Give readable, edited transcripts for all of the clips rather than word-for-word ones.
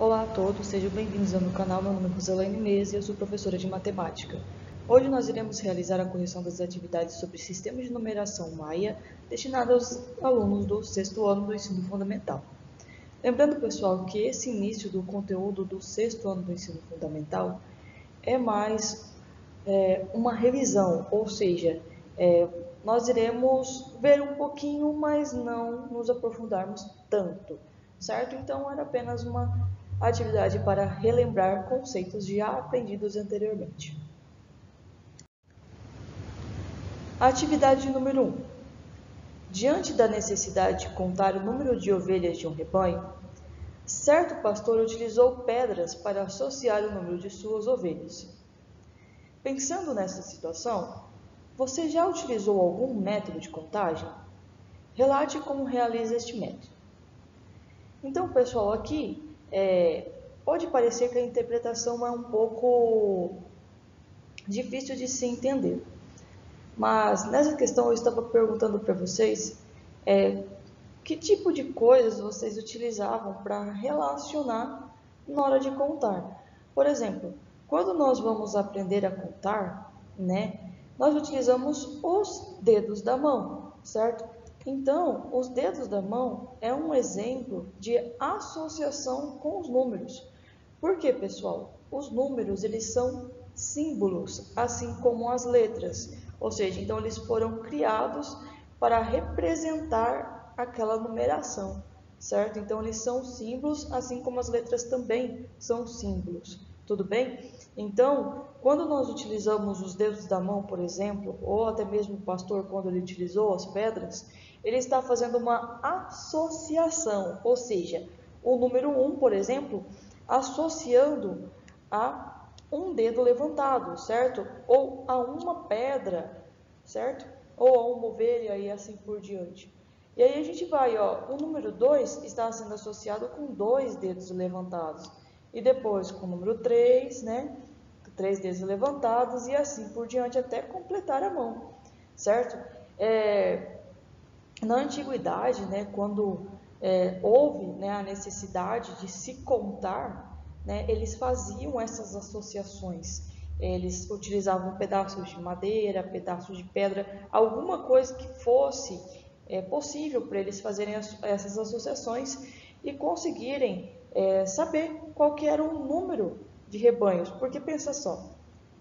Olá a todos, sejam bem-vindos ao meu canal. Meu nome é Rosalene Inês e eu sou professora de matemática. Hoje nós iremos realizar a correção das atividades sobre sistema de numeração Maia, destinada aos alunos do sexto ano do ensino fundamental. Lembrando, pessoal, que esse início do conteúdo do sexto ano do ensino fundamental é mais uma revisão, ou seja, nós iremos ver um pouquinho, mas não nos aprofundarmos tanto, certo? Então, era apenas uma atividade para relembrar conceitos já aprendidos anteriormente. Atividade número 1. Diante da necessidade de contar o número de ovelhas de um rebanho, certo pastor utilizou pedras para associar o número de suas ovelhas. Pensando nessa situação, você já utilizou algum método de contagem? Relate como realiza este método. Então, pessoal, aqui pode parecer que a interpretação é um pouco difícil de se entender. Mas nessa questão eu estava perguntando para vocês que tipo de coisas vocês utilizavam para relacionar na hora de contar. Por exemplo, quando nós vamos aprender a contar, nós utilizamos os dedos da mão, certo? Então, os dedos da mão é um exemplo de associação com os números. Por quê, pessoal? Os números, eles são símbolos, assim como as letras. Ou seja, então eles foram criados para representar aquela numeração, certo? Então eles são símbolos, assim como as letras também são símbolos. Tudo bem? Então, quando nós utilizamos os dedos da mão, por exemplo, ou até mesmo o pastor, quando ele utilizou as pedras, ele está fazendo uma associação, ou seja, o número 1, por exemplo, associando a um dedo levantado, certo? Ou a uma pedra, certo? Ou a uma ovelha e assim por diante. E aí a gente vai, o número 2 está sendo associado com 2 dedos levantados. E depois com o número 3, 3 dedos levantados e assim por diante até completar a mão, certo? Na antiguidade, quando houve a necessidade de se contar, eles faziam essas associações. Eles utilizavam pedaços de madeira, pedaços de pedra, alguma coisa que fosse possível para eles fazerem essas associações e conseguirem saber qual que era o número de rebanhos. Porque pensa só,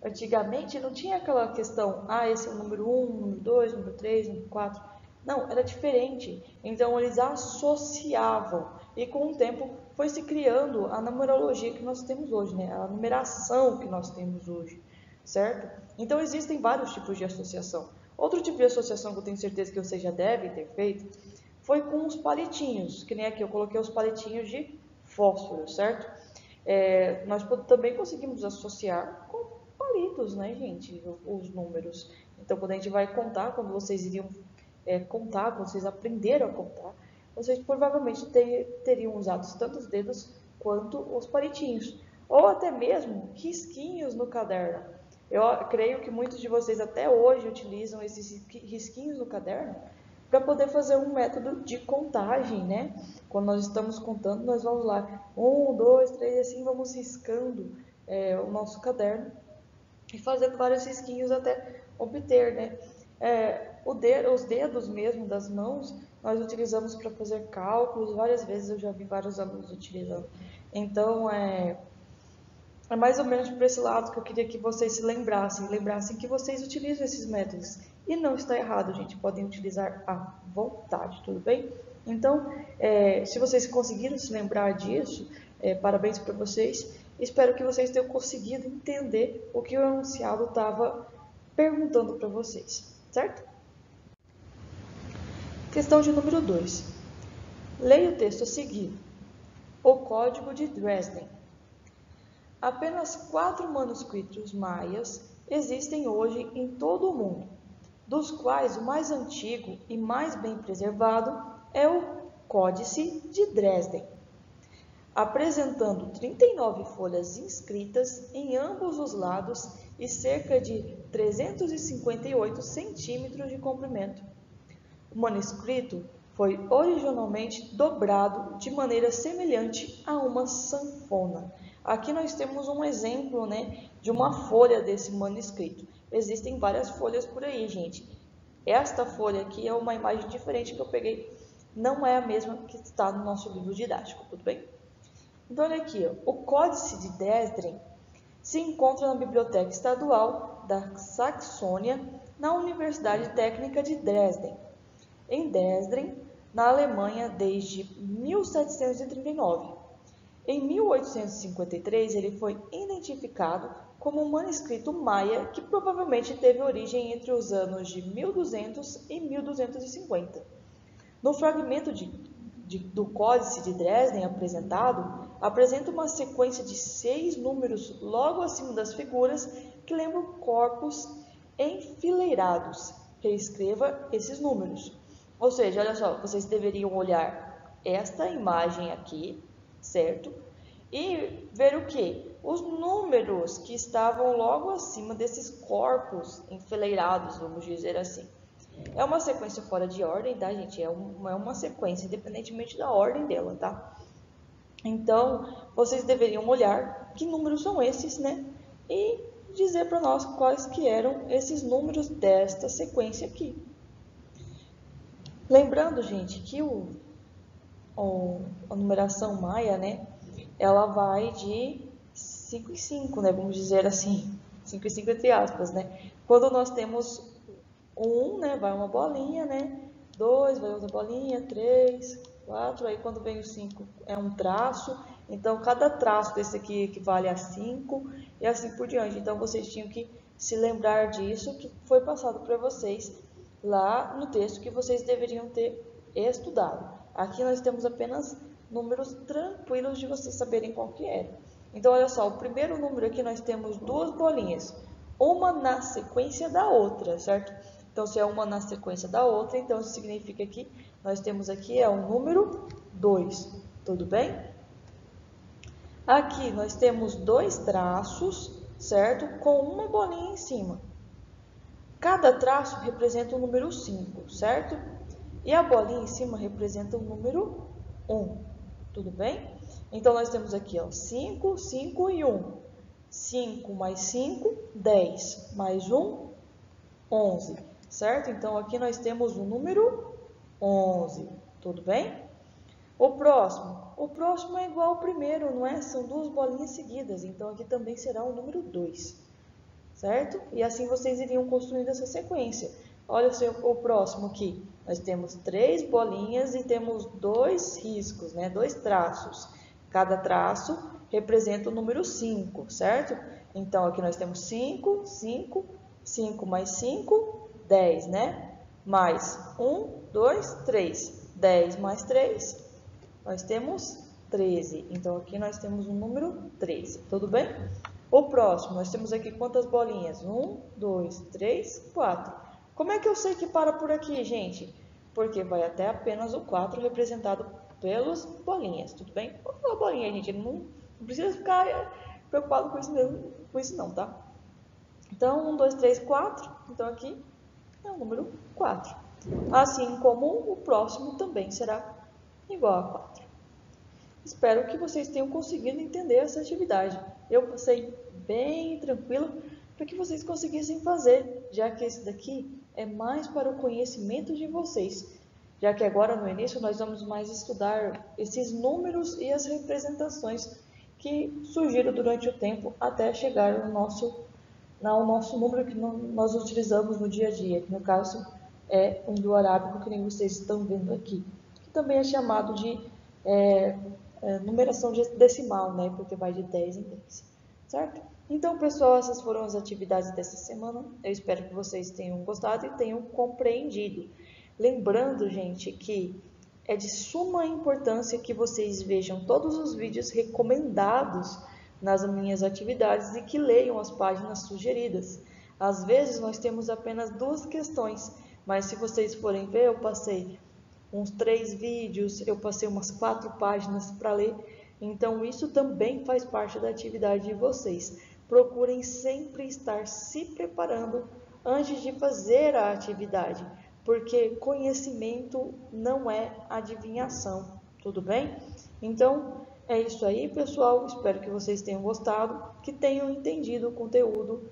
antigamente não tinha aquela questão, esse é o número 1, número 2, número 3, número 4. Não, era diferente. Então eles associavam e com o tempo foi se criando a numerologia que nós temos hoje, a numeração que nós temos hoje, certo? Então existem vários tipos de associação. Outro tipo de associação que eu tenho certeza que você já deve ter feito foi com os palitinhos, que nem aqui eu coloquei os palitinhos de fósforo, certo? Nós também conseguimos associar com palitos, gente, os números. Então, quando a gente vai contar, quando vocês iriam contar, quando vocês aprenderam a contar, vocês provavelmente teriam usado tanto os dedos quanto os palitinhos, ou até mesmo risquinhos no caderno. Eu creio que muitos de vocês até hoje utilizam esses risquinhos no caderno para poder fazer um método de contagem, Quando nós estamos contando, nós vamos lá, 1, 2, 3, assim vamos riscando o nosso caderno e fazendo vários risquinhos até obter, os dedos mesmo das mãos, nós utilizamos para fazer cálculos, várias vezes eu já vi vários alunos utilizando. Então, é mais ou menos por esse lado que eu queria que vocês se lembrassem que vocês utilizam esses métodos. E não está errado, gente, podem utilizar à vontade, tudo bem? Então, se vocês conseguiram se lembrar disso, parabéns para vocês. Espero que vocês tenham conseguido entender o que o enunciado estava perguntando para vocês, certo? Questão de número 2. Leia o texto a seguir. O Código de Dresden. Apenas 4 manuscritos maias existem hoje em todo o mundo, dos quais o mais antigo e mais bem preservado é o Códice de Dresden, apresentando 39 folhas inscritas em ambos os lados e cerca de 358 centímetros de comprimento. O manuscrito foi originalmente dobrado de maneira semelhante a uma sanfona. Aqui nós temos um exemplo, né, de uma folha desse manuscrito. Existem várias folhas por aí, gente. Esta folha aqui é uma imagem diferente que eu peguei, não é a mesma que está no nosso livro didático, tudo bem? Então, olha aqui, ó, o Códice de Dresden se encontra na Biblioteca Estadual da Saxônia, na Universidade Técnica de Dresden, em Dresden, na Alemanha, desde 1739. Em 1853, ele foi identificado como um manuscrito maia que provavelmente teve origem entre os anos de 1200 e 1250. No fragmento do Códice de Dresden apresenta uma sequência de 6 números logo acima das figuras que lembram corpos enfileirados. Reescreva esses números. Ou seja, olha só, vocês deveriam olhar esta imagem aqui, certo? E ver o que? Os números que estavam logo acima desses corpos enfileirados, vamos dizer assim. É uma sequência fora de ordem, tá, gente? É uma sequência, independentemente da ordem dela, tá? Então, vocês deveriam olhar que números são esses, né? E dizer para nós quais que eram esses números desta sequência aqui. Lembrando, gente, que a numeração maia, né? Ela vai de 5 em 5, né? Vamos dizer assim, 5 em 5 entre aspas, né? Quando nós temos 1, né? Vai uma bolinha, né? 2, vai outra bolinha, 3, 4, aí quando vem o 5 é um traço, então cada traço desse aqui equivale a 5 e assim por diante. Então vocês tinham que se lembrar disso, que foi passado para vocês lá no texto que vocês deveriam ter estudado. Aqui nós temos apenas números tranquilos de vocês saberem qual que é. Então olha só, o primeiro número aqui nós temos duas bolinhas, uma na sequência da outra, certo? Então, se é uma na sequência da outra, então isso significa que nós temos aqui o número 2, tudo bem? Aqui nós temos 2 traços, certo? Com uma bolinha em cima. Cada traço representa o número 5, certo? E a bolinha em cima representa o número 1, tudo bem? Então, nós temos aqui 5, 5 e 1. 5 mais 5, 10, mais 1, 11. Certo? Então, aqui nós temos o número 11, tudo bem? O próximo é igual ao primeiro, não é? São duas bolinhas seguidas, então aqui também será o número 2, certo? E assim vocês iriam construindo essa sequência. Olha o próximo aqui, nós temos 3 bolinhas e temos 2 riscos, né? 2 traços. Cada traço representa o número 5, certo? Então, aqui nós temos 5, 5, 5 mais 5, 10, né? Mais 1, 2, 3. 10 mais 3, nós temos 13. Então, aqui nós temos o número 13, tudo bem? O próximo, nós temos aqui quantas bolinhas? 1, 2, 3, 4. Como é que eu sei que para por aqui, gente? Porque vai até apenas o 4 representado pelas bolinhas, tudo bem? Uma bolinha, gente, não precisa ficar preocupado com isso não, tá? Então, 1, 2, 3, 4. Então, aqui é o número 4. Assim como o próximo também será igual a 4. Espero que vocês tenham conseguido entender essa atividade. Eu passei bem tranquilo para que vocês conseguissem fazer, já que esse daqui é mais para o conhecimento de vocês. Já que agora no início nós vamos mais estudar esses números e as representações que surgiram durante o tempo até chegar ao nosso número que nós utilizamos no dia a dia, que no caso é o indo-arábico, que nem vocês estão vendo aqui, que também é chamado de numeração decimal, né, porque vai de 10 em 10, certo? Então, pessoal, essas foram as atividades dessa semana. Eu espero que vocês tenham gostado e tenham compreendido. Lembrando, gente, que é de suma importância que vocês vejam todos os vídeos recomendados nas minhas atividades e que leiam as páginas sugeridas. Às vezes nós temos apenas 2 questões, mas se vocês forem ver, eu passei uns 3 vídeos, eu passei umas 4 páginas para ler, então isso também faz parte da atividade de vocês. Procurem sempre estar se preparando antes de fazer a atividade, porque conhecimento não é adivinhação, tudo bem? Então, é isso aí, pessoal. Espero que vocês tenham gostado, que tenham entendido o conteúdo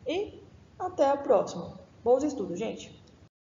e até a próxima. Bons estudos, gente!